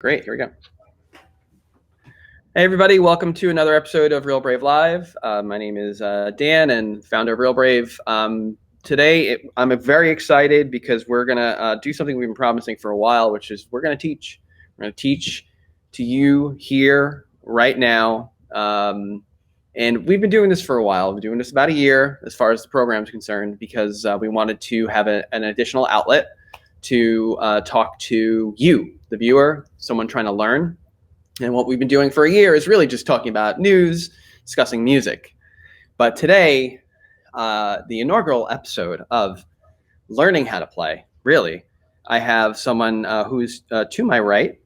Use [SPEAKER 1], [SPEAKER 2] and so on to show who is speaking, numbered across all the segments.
[SPEAKER 1] Great, here we go. Hey everybody, welcome to another episode of Real Brave Live. My name is Dan and founder of Real Brave. Today I'm very excited because we're gonna do something we've been promising for a while, which is we're gonna teach. We're gonna teach to you here right now. And we've been doing this for a while. We're doing this about a year as far as the program is concerned because we wanted to have an additional outlet to talk to you, the viewer, someone trying to learn. And what we've been doing for a year is really just talking about news, discussing music. But today, the inaugural episode of Learning How to Play, really, I have someone who's to my right.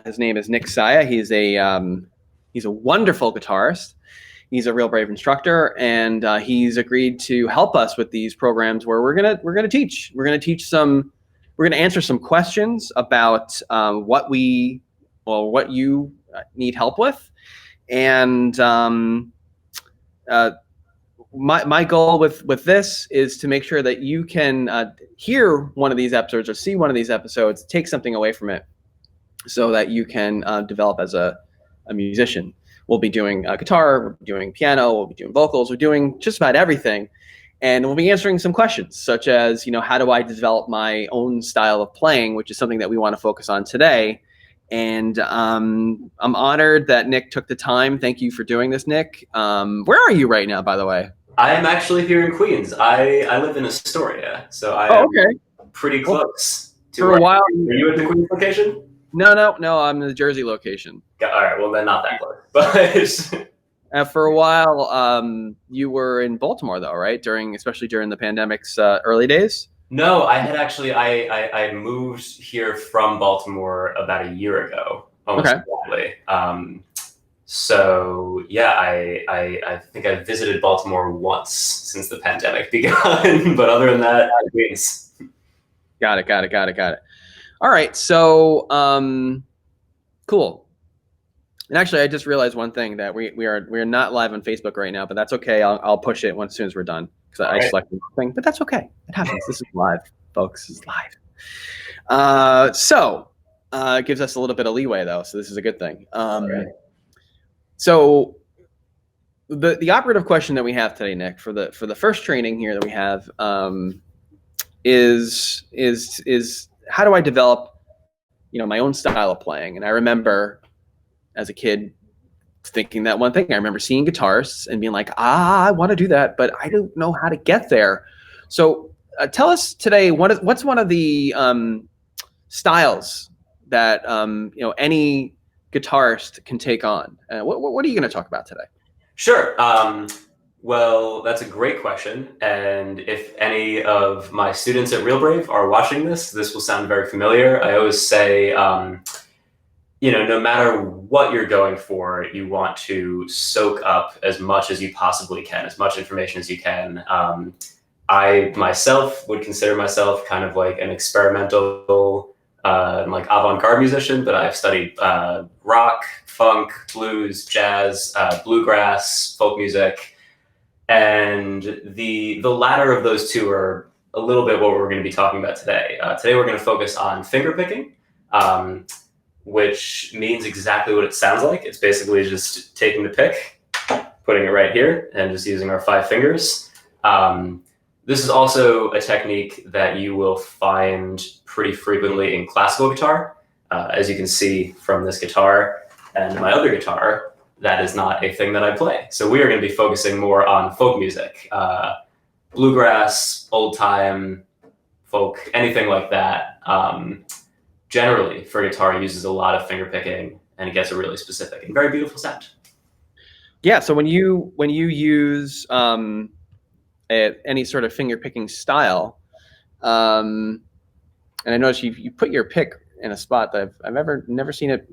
[SPEAKER 1] His name is Nick Saya. He's a wonderful guitarist. He's a Real Brave instructor, and he's agreed to help us with these programs where we're gonna teach. We're gonna answer some questions about what you need help with. And my goal with this is to make sure that you can hear one of these episodes or see one of these episodes, take something away from it so that you can develop as a musician. We'll be doing guitar, we'll be doing piano, we'll be doing vocals, we're doing just about everything. And we'll be answering some questions such as, how do I develop my own style of playing, which is something that we want to focus on today. And I'm honored that Nick took the time. Thank you for doing this, Nick. Where are you right now, by the way?
[SPEAKER 2] I am actually here in Queens. I live in Astoria, so I am pretty close.
[SPEAKER 1] For a while.
[SPEAKER 2] Are you at the Queens location?
[SPEAKER 1] No, I'm in the Jersey location.
[SPEAKER 2] All right, well then not that close. But
[SPEAKER 1] for a while, you were in Baltimore, though, right? Especially during the pandemic's early days.
[SPEAKER 2] No, I had actually I moved here from Baltimore about a year ago, almost exactly. So yeah, I think I visited Baltimore once since the pandemic began, but other than that, Queens.
[SPEAKER 1] Got it. All right, so cool. And actually, I just realized one thing that we are not live on Facebook right now, but that's okay. I'll push it as soon as we're done because I selected the thing. But that's okay. It happens. This is live, folks. This is live. So it gives us a little bit of leeway, though. So this is a good thing. So the operative question that we have today, Nick, for the first training here that we have is how do I develop my own style of playing? And I remember as a kid thinking that one thing. I remember seeing guitarists and being like, I want to do that, but I don't know how to get there. So tell us today, what's one of the styles that any guitarist can take on? What are you going to talk about today?
[SPEAKER 2] Sure. Well, that's a great question. And if any of my students at Real Brave are watching this will sound very familiar. I always say, no matter what you're going for, you want to soak up as much as you possibly can, as much information as you can. I myself would consider myself kind of like an experimental, like avant-garde musician, but I've studied rock, funk, blues, jazz, bluegrass, folk music. And the latter of those two are a little bit what we're going to be talking about today. Today we're going to focus on fingerpicking, which means exactly what it sounds like. It's basically just taking the pick, putting it right here, and just using our 5 fingers. This is also a technique that you will find pretty frequently in classical guitar. As you can see from this guitar and my other guitar, that is not a thing that I play. So we are going to be focusing more on folk music, bluegrass, old time, folk, anything like that. Generally, for guitar, it uses a lot of finger picking, and it gets a really specific and very beautiful sound.
[SPEAKER 1] Yeah. So when you use any sort of finger picking style, and I noticed you put your pick in a spot that I've never seen it.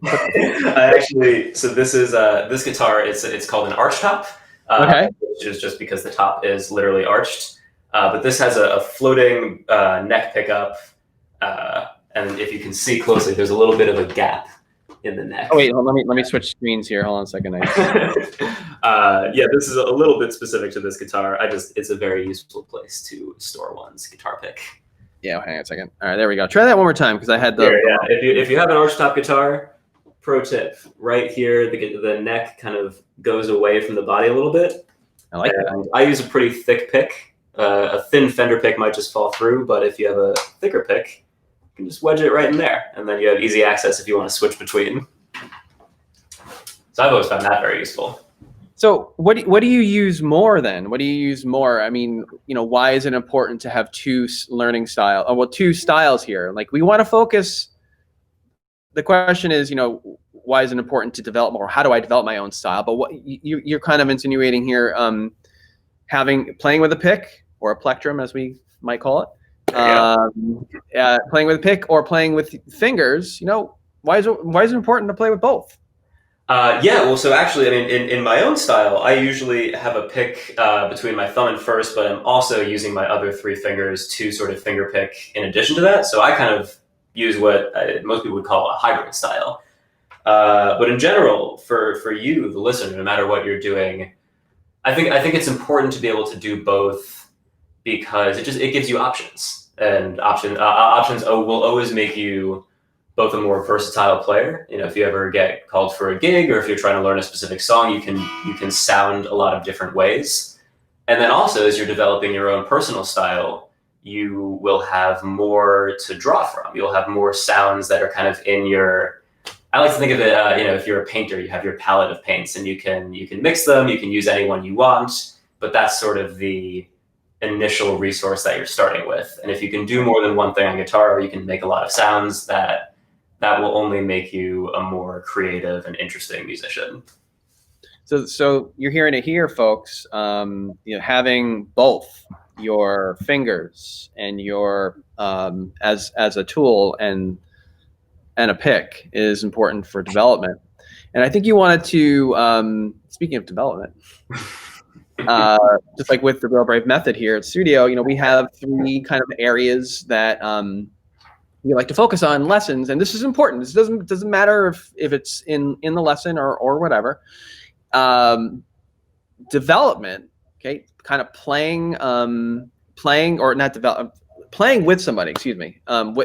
[SPEAKER 2] So this is this guitar. It's called an arch top. Which is just because the top is literally arched. But this has a floating neck pickup. And if you can see closely, there's a little bit of a gap in the neck.
[SPEAKER 1] Oh wait, let me switch screens here. Hold on a second.
[SPEAKER 2] Yeah, this is a little bit specific to this guitar. It's a very useful place to store one's guitar pick.
[SPEAKER 1] Yeah, hang on a second. All right, there we go. Try that one more time because I had the.
[SPEAKER 2] Here, yeah. If you have an archtop guitar, pro tip: right here, the neck kind of goes away from the body a little bit.
[SPEAKER 1] I like
[SPEAKER 2] And
[SPEAKER 1] that.
[SPEAKER 2] I use a pretty thick pick. A thin fender pick might just fall through, but if you have a thicker pick, you can just wedge it right in there, and then you have easy access if you want to switch between. So I've always found that very useful.
[SPEAKER 1] So what do you use more then? What do you use more? I mean, why is it important to have two learning style? Well, two styles here. Like we want to focus. The question is, why is it important to develop more? How do I develop my own style? But what you're kind of insinuating here, playing with a pick or a plectrum, as we might call it, playing with a pick or playing with fingers. Why is it important to play with both?
[SPEAKER 2] Yeah, well, so actually, I mean, in my own style, I usually have a pick between my thumb and first, but I'm also using my other three fingers to sort of finger pick in addition to that. So I kind of use what most people would call a hybrid style. But in general, for you, the listener, no matter what you're doing, I think it's important to be able to do both because it gives you options, and options will always make you both a more versatile player. If you ever get called for a gig or if you're trying to learn a specific song, you can sound a lot of different ways. And then also, as you're developing your own personal style, you will have more to draw from. You'll have more sounds that are kind of in your. I like to think of it, if you're a painter, you have your palette of paints, and you can mix them. You can use any one you want, but that's sort of the initial resource that you're starting with. And if you can do more than one thing on guitar, you can make a lot of sounds that will only make you a more creative and interesting musician.
[SPEAKER 1] So you're hearing it here, folks. Having both your fingers and your as a tool and a pick is important for development. And I think you wanted to, speaking of development, just like with the Real Brave method here at Studio, we have three kind of areas that we like to focus on lessons, and this is important. This doesn't matter if it's in the lesson or whatever. Development, okay, kind of playing or not develop, playing with somebody. Excuse me,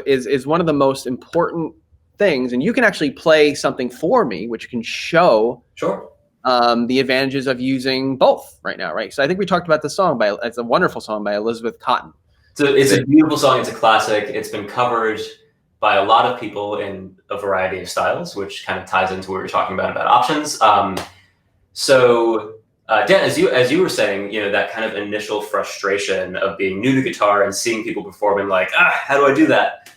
[SPEAKER 1] is one of the most important things, and you can actually play something for me, which can show the advantages of using both right now, right? So I think we talked about the song it's a wonderful song by Elizabeth Cotten.
[SPEAKER 2] So it's a beautiful song. It's a classic. It's been covered by a lot of people in a variety of styles, which kind of ties into what we were talking about options. So Dan, as you were saying, that kind of initial frustration of being new to guitar and seeing people perform and like, how do I do that?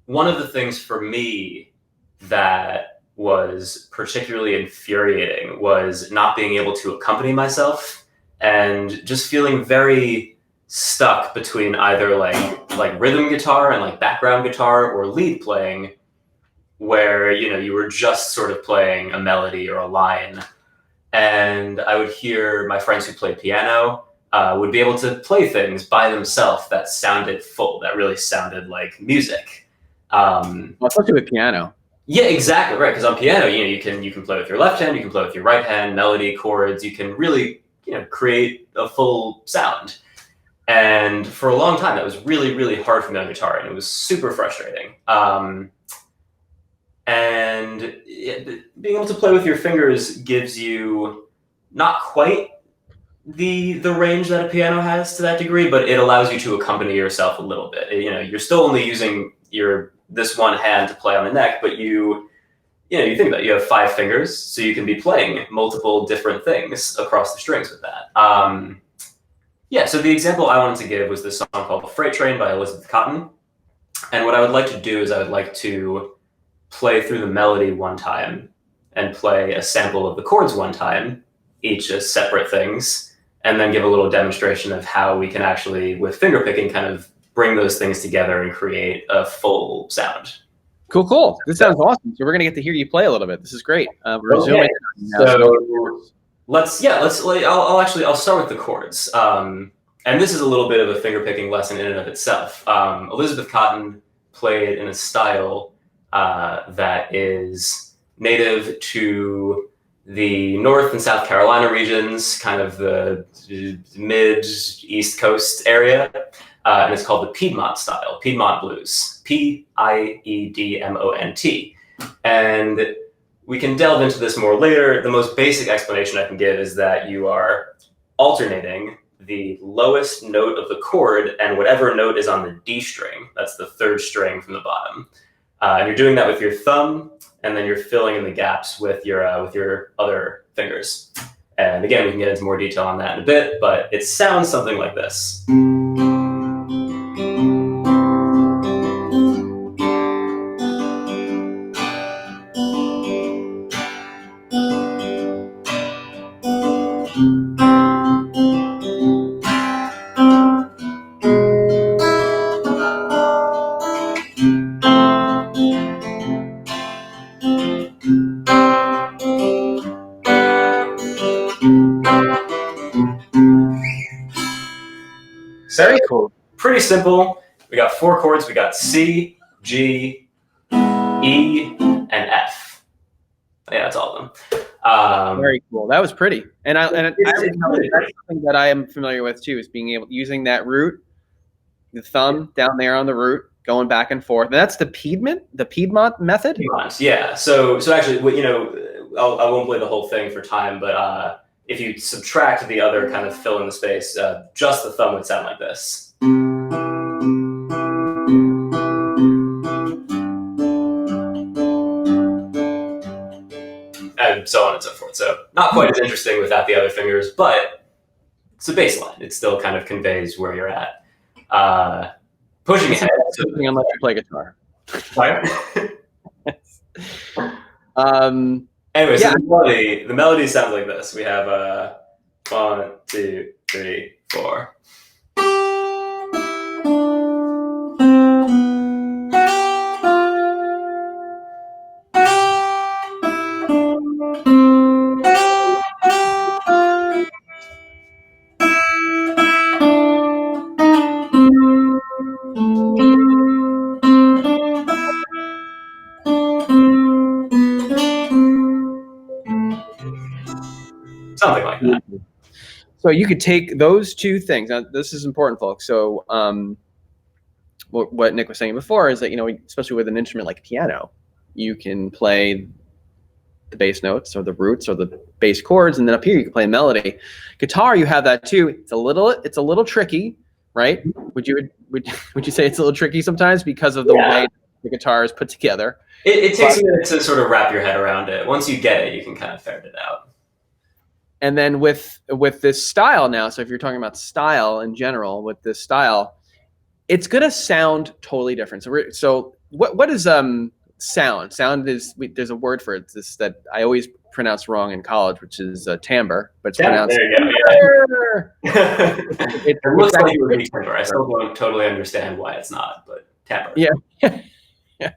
[SPEAKER 2] One of the things for me that was particularly infuriating was not being able to accompany myself and just feeling very stuck between either like rhythm guitar and like background guitar or lead playing, where you were just sort of playing a melody or a line. And I would hear my friends who play piano would be able to play things by themselves that sounded full, that really sounded like music.
[SPEAKER 1] Especially with piano.
[SPEAKER 2] Yeah, exactly right. Because on piano, you can play with your left hand, you can play with your right hand, melody, chords. You can really create a full sound. And for a long time, that was really, really hard for me on guitar, and it was super frustrating. And being able to play with your fingers gives you not quite the range that a piano has to that degree, but it allows you to accompany yourself a little bit. You're still only using this one hand to play on the neck, but you think about it, you have 5 fingers, so you can be playing multiple different things across the strings with that. So the example I wanted to give was this song called Freight Train by Elizabeth Cotten. And what I would like to do is I would like to play through the melody one time and play a sample of the chords one time, each as separate things, and then give a little demonstration of how we can actually, with fingerpicking, kind of bring those things together and create a full sound.
[SPEAKER 1] Cool. This sounds awesome. So we're going to get to hear you play a little bit. This is great. We're
[SPEAKER 2] okay. I'll start with the chords. And this is a little bit of a fingerpicking lesson in and of itself. Elizabeth Cotten played in a style that is native to the North and South Carolina regions, kind of the mid East Coast area, and it's called the Piedmont style, Piedmont blues, Piedmont. And we can delve into this more later. The most basic explanation I can give is that you are alternating the lowest note of the chord and whatever note is on the D string. That's the third string from the bottom. And you're doing that with your thumb, and then you're filling in the gaps with your other fingers. And again, we can get into more detail on that in a bit, but it sounds something like this.
[SPEAKER 1] Very cool.
[SPEAKER 2] Pretty simple. We got 4 chords. We got C, G, E, and F. Yeah, that's all of them.
[SPEAKER 1] Very cool. That was pretty. And that's something that I am familiar with too, is being able using that root, the thumb down there on the root, going back and forth. And that's the Piedmont method.
[SPEAKER 2] Piedmont, yeah. So actually, I won't play the whole thing for time, but if you subtract the other kind of fill in the space, just the thumb would sound like this. And so on and so forth. So not quite as interesting without the other fingers, but it's a bass line. It still kind of conveys where you're at. Pushing ahead.
[SPEAKER 1] Unless you play guitar.
[SPEAKER 2] Anyway, so the melody sounds like this. We have 1, 2, 3, 4. Something like that.
[SPEAKER 1] So you could take those two things. Now, this is important, folks. So what Nick was saying before is that, especially with an instrument like piano, you can play the bass notes or the roots or the bass chords, and then up here you can play a melody. Guitar, you have that too. It's a little tricky, right? Would you say it's a little tricky sometimes because of the way the guitar is put together?
[SPEAKER 2] It takes a minute to sort of wrap your head around it. Once you get it, you can kind of ferret it out.
[SPEAKER 1] And then with this style now, so if you're talking about style in general, with this style, it's gonna sound totally different. So what is sound? Sound is there's a word for it that I always pronounce wrong in college, which is timbre, but it's pronounced.
[SPEAKER 2] There you go. Yeah. it looks like it would be timbre. I still don't totally understand why it's not, but timbre.
[SPEAKER 1] Yeah. Yeah.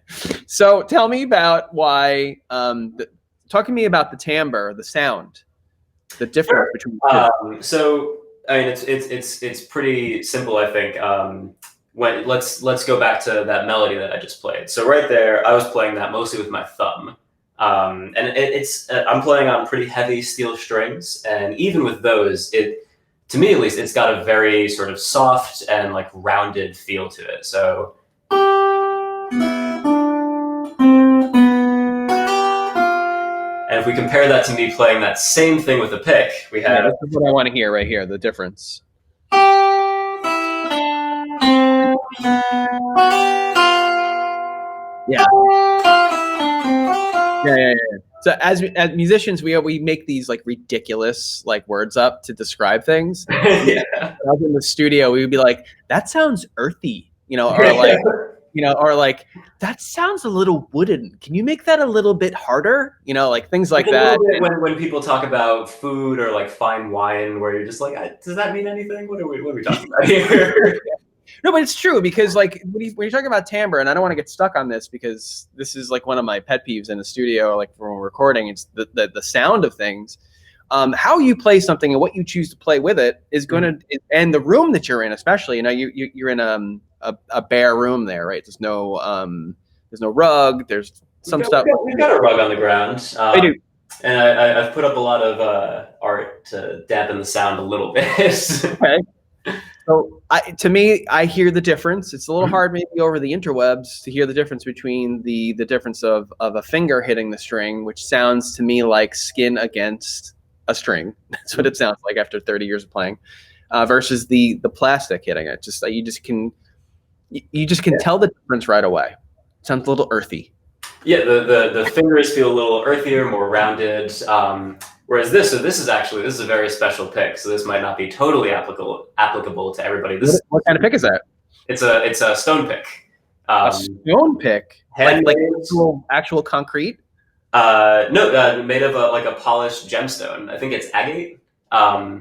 [SPEAKER 1] So tell me about why. Talk to me about the timbre, the sound. The difference between the two.
[SPEAKER 2] So I mean, it's pretty simple, I think. Let's go back to that melody that I just played. So right there, I was playing that mostly with my thumb, and I'm playing on pretty heavy steel strings, and even with those, to me at least, it's got a very sort of soft and like rounded feel to it. So. And if we compare that to me playing that same thing with a pick, we have...
[SPEAKER 1] Yeah, this is what I want to hear right here, the difference. Yeah. Yeah. So as musicians, we make these like ridiculous like words up to describe things.
[SPEAKER 2] Yeah.
[SPEAKER 1] When I was in the studio, we would be like, that sounds earthy, or like that sounds a little wooden. Can you make that a little bit harder? Like things like that.
[SPEAKER 2] When people talk about food or like fine wine, where you're just like, does that mean anything? What are we talking about here?
[SPEAKER 1] No, but it's true, because like when you're talking about timbre, and I don't want to get stuck on this because this is like one of my pet peeves in the studio, like when we're recording, it's the sound of things. How you play something and what you choose to play with it is going to, and the room that you're in, especially, you're in a bare room there, right? There's no rug. There's some stuff.
[SPEAKER 2] We've got a rug on the ground.
[SPEAKER 1] I do.
[SPEAKER 2] And I've put up a lot of art to dampen the sound a little bit.
[SPEAKER 1] Okay. So to me, I hear the difference. It's a little hard maybe over the interwebs to hear the difference between the difference of a finger hitting the string, which sounds to me like skin against a string. That's what it sounds like after 30 years of playing, versus the plastic hitting it. Just you just can tell the difference right away. It sounds a little earthy.
[SPEAKER 2] Yeah, the fingers feel a little earthier, more rounded. Whereas this is a very special pick. So this might not be totally applicable to everybody.
[SPEAKER 1] What kind of pick is that?
[SPEAKER 2] It's a stone pick.
[SPEAKER 1] A stone pick, like actual concrete.
[SPEAKER 2] No, made of like a polished gemstone. I think it's agate. I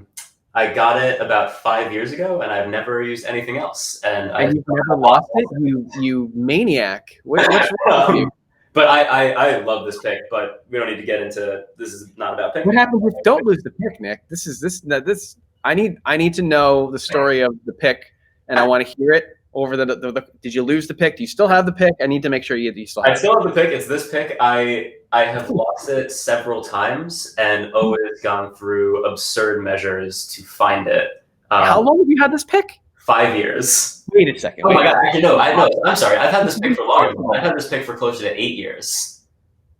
[SPEAKER 2] got it about 5 years ago, and I've never used anything else. And
[SPEAKER 1] you've never lost it, you maniac. What's wrong with you?
[SPEAKER 2] But I love this pick, but we don't need to get into this. Is not about pick.
[SPEAKER 1] What happens if you don't lose the pick, Nick? This. I need to know the story of the pick, and I want to hear it over the. Did you lose the pick? Do you still have the pick? I need to make sure you still have.
[SPEAKER 2] I still have the pick. It's this pick. I have lost it several times and always gone through absurd measures to find it.
[SPEAKER 1] How long have you had this pick?
[SPEAKER 2] 5 years.
[SPEAKER 1] Wait a second.
[SPEAKER 2] Oh my god! Actually, no. I'm sorry. I've had this pick for longer. I've had this pick for closer to 8 years.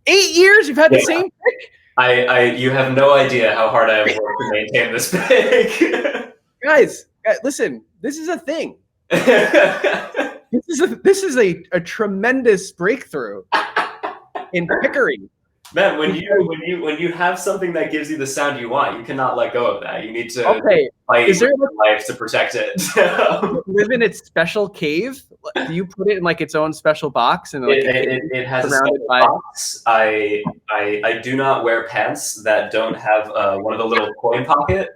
[SPEAKER 1] 8 years? You've had the same pick?
[SPEAKER 2] You have no idea how hard I have worked to maintain this pick.
[SPEAKER 1] guys, listen. This is a thing. This is a tremendous breakthrough in pickery.
[SPEAKER 2] Man, when you have something that gives you the sound you want, you cannot let go of that. You need to fight with your life to protect it.
[SPEAKER 1] Live in its special cave? Do you put it in like its own special box and like
[SPEAKER 2] it has a special box? I do not wear pants that don't have one of the little coin pocket.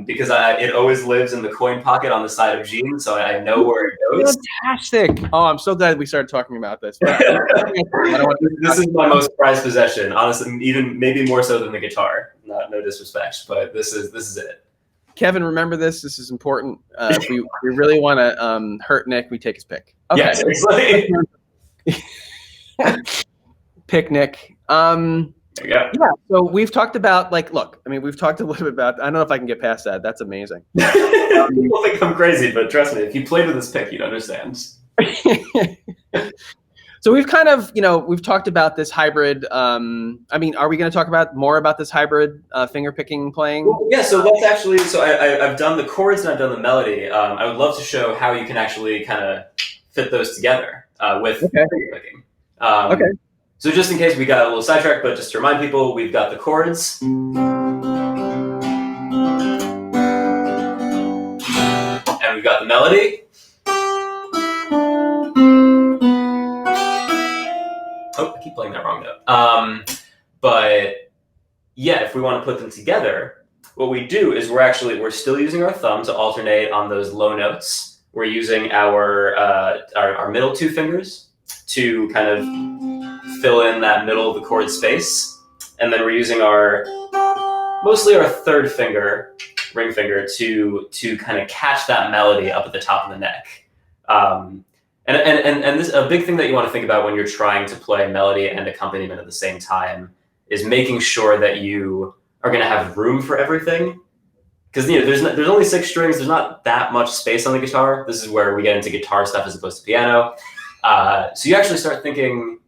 [SPEAKER 2] Because it always lives in the coin pocket on the side of jeans, so I know where it goes.
[SPEAKER 1] Fantastic! Oh, I'm so glad we started talking about this. This
[SPEAKER 2] is my most prized possession, honestly, even maybe more so than the guitar. No disrespect, but this is it.
[SPEAKER 1] Kevin, remember this. This is important. If we really want to hurt Nick, we take his pick. Okay.
[SPEAKER 2] Yeah, seriously.
[SPEAKER 1] Pick Nick. Yeah, so we've talked about we've talked a little bit about. I don't know if I can get past that. That's amazing.
[SPEAKER 2] People think I'm crazy, but trust me, if you played with this pick, you'd understand.
[SPEAKER 1] So we've kind of, we've talked about this hybrid. Are we going to talk more about this hybrid finger picking playing?
[SPEAKER 2] Well, yeah. So let's actually. So I've done the chords and I've done the melody. I would love to show how you can actually kind of fit those together with finger picking.
[SPEAKER 1] Okay.
[SPEAKER 2] So just in case we got a little sidetracked, but just to remind people, we've got the chords. And we've got the melody. Oh, I keep playing that wrong note. But yeah, if we want to put them together, what we do is we're still using our thumb to alternate on those low notes. We're using our middle two fingers to kind of fill in that middle of the chord space, and then we're using mostly our third finger, ring finger, to kind of catch that melody up at the top of the neck. And this a big thing that you want to think about when you're trying to play melody and accompaniment at the same time is making sure that you are going to have room for everything. Because there's only 6 strings. There's not that much space on the guitar. This is where we get into guitar stuff as opposed to piano. So you actually start thinking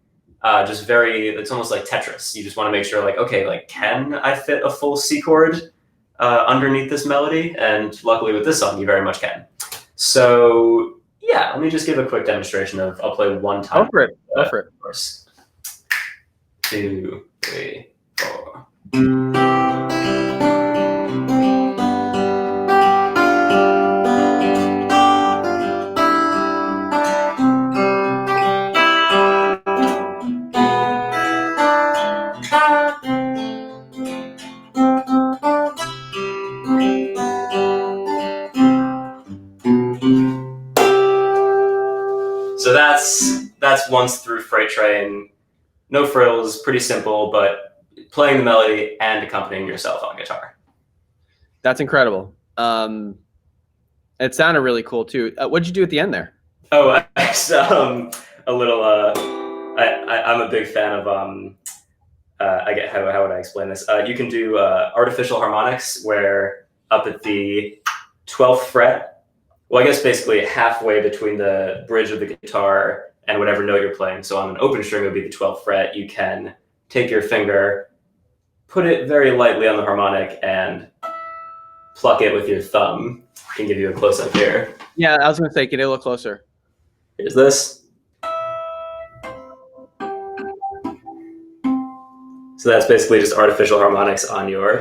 [SPEAKER 2] it's almost like Tetris. You just want to make sure can I fit a full C chord underneath this melody? And luckily with this song, you very much can. So yeah, let me just give a quick demonstration I'll play one time.
[SPEAKER 1] Go for it. Go for it.
[SPEAKER 2] Of course. 2, 3, 4. So that's once through Freight Train. No frills, pretty simple, but playing the melody and accompanying yourself on guitar.
[SPEAKER 1] That's incredible. It sounded really cool too. What did you do at the end there?
[SPEAKER 2] Oh, a little. I'm a big fan of how would I explain this? You can do artificial harmonics, where up at the 12th fret, well, I guess basically halfway between the bridge of the guitar and whatever note you're playing. So on an open string, it would be the 12th fret. You can take your finger, put it very lightly on the harmonic, and pluck it with your thumb. I can give you a close-up here.
[SPEAKER 1] Yeah, I was going to say, get it a little closer.
[SPEAKER 2] Here's this. So that's basically just artificial harmonics on your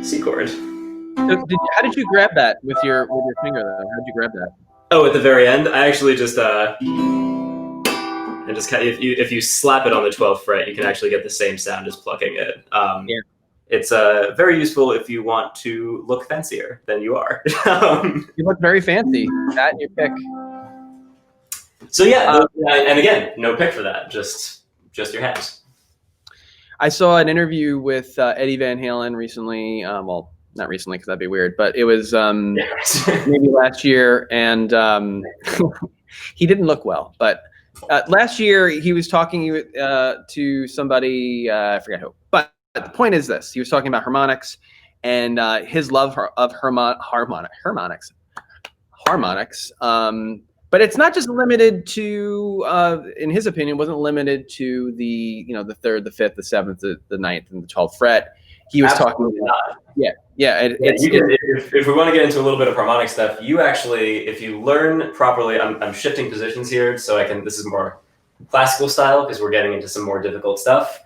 [SPEAKER 2] C chord.
[SPEAKER 1] So how did you grab that with your finger, though? How did you grab that?
[SPEAKER 2] Oh, at the very end, I actually just and just kind of, if you slap it on the 12th fret, you can actually get the same sound as plucking it. Yeah. It's very useful if you want to look fancier than you are.
[SPEAKER 1] You look very fancy. That and your pick.
[SPEAKER 2] So yeah, and again, no pick for that. Just your hands.
[SPEAKER 1] I saw an interview with Eddie Van Halen recently. Well, not recently because that'd be weird, but it was maybe last year, and he didn't look well. But last year he was talking to somebody, I forget who. But the point is this: he was talking about harmonics and his love of harmonics. But it's not just limited to, in his opinion, wasn't limited to the the 3rd, the 5th, the 7th, the 9th, and the 12th fret. He was
[SPEAKER 2] Absolutely
[SPEAKER 1] talking about,
[SPEAKER 2] if we want to get into a little bit of harmonic stuff, you actually, if you learn properly, I'm shifting positions here, so this is more classical style because we're getting into some more difficult stuff.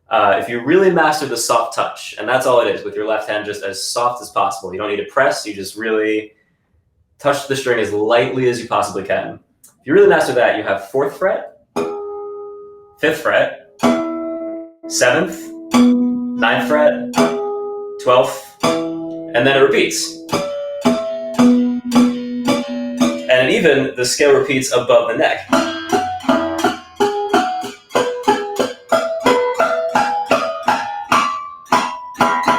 [SPEAKER 2] If you really master the soft touch, and that's all it is, with your left hand just as soft as possible. You don't need to press, you just really touch the string as lightly as you possibly can. If you really master that, you have 4th fret, 5th fret, 7th, 9th fret, 12th, and then it repeats. And even the scale repeats above the neck.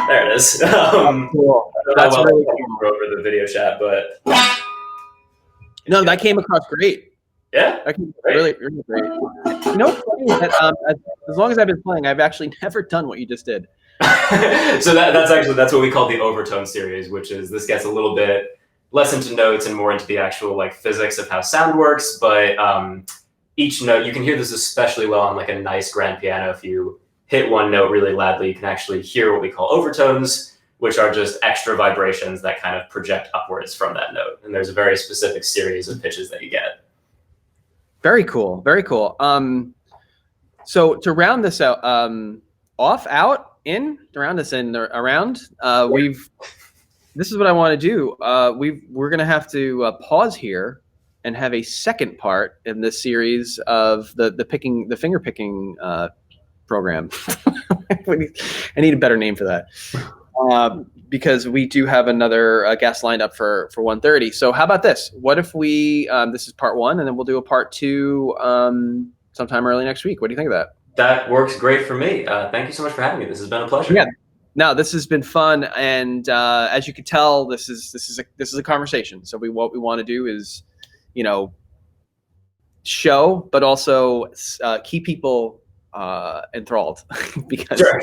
[SPEAKER 2] There it is.
[SPEAKER 1] Cool. That's really cool.
[SPEAKER 2] Over the video chat, but
[SPEAKER 1] no, that came across great.
[SPEAKER 2] Yeah,
[SPEAKER 1] that came really, really great. You know, it's funny that as long as I've been playing, I've actually never done what you just did.
[SPEAKER 2] So that's what we call the overtone series, which is this gets a little bit less into notes and more into the actual physics of how sound works. But each note, you can hear this especially well on a nice grand piano. If you hit one note really loudly, you can actually hear what we call overtones, which are just extra vibrations that kind of project upwards from that note. And there's a very specific series of pitches that you get.
[SPEAKER 1] Very cool. Very cool. So to round this out, this is what I want to do. We're going to have to pause here and have a second part in this series of the finger picking program. I need a better name for that. Because we do have another guest lined up for 1:30. So how about this? What if we, this is part 1, and then we'll do a part 2 sometime early next week. What do you think of that?
[SPEAKER 2] That works great for me. Thank you so much for having me. This has been a pleasure.
[SPEAKER 1] Yeah. No, this has been fun, and as you can tell, this is a conversation. So what we want to do is, show, but also keep people enthralled because
[SPEAKER 2] sure.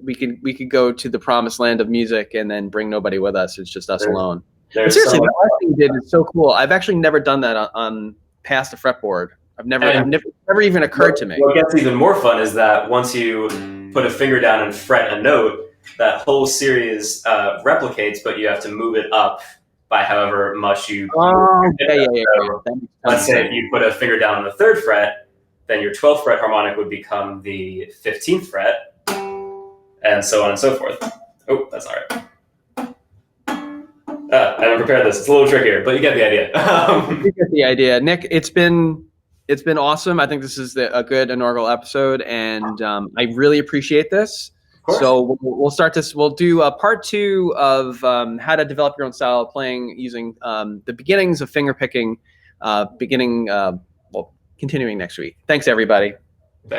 [SPEAKER 1] we could go to the promised land of music and then bring nobody with us. It's just us alone. But seriously, the last thing you did is so cool. I've actually never done that on past a fretboard. I've never even occurred to me.
[SPEAKER 2] What gets even more fun is that once you put a finger down and fret a note, that whole series replicates, but you have to move it up by however much you. Let's say if you put a finger down on the 3rd fret, then your 12th fret harmonic would become the 15th fret, and so on and so forth. Oh, that's not right. I haven't prepared this. It's a little trickier, but you get the idea.
[SPEAKER 1] You get the idea, Nick. It's been awesome. I think this is a good inaugural episode, and I really appreciate this. So we'll start this. We'll do a part 2 of how to develop your own style of playing using the beginnings of finger picking. Continuing next week. Thanks, everybody.
[SPEAKER 2] Thank you.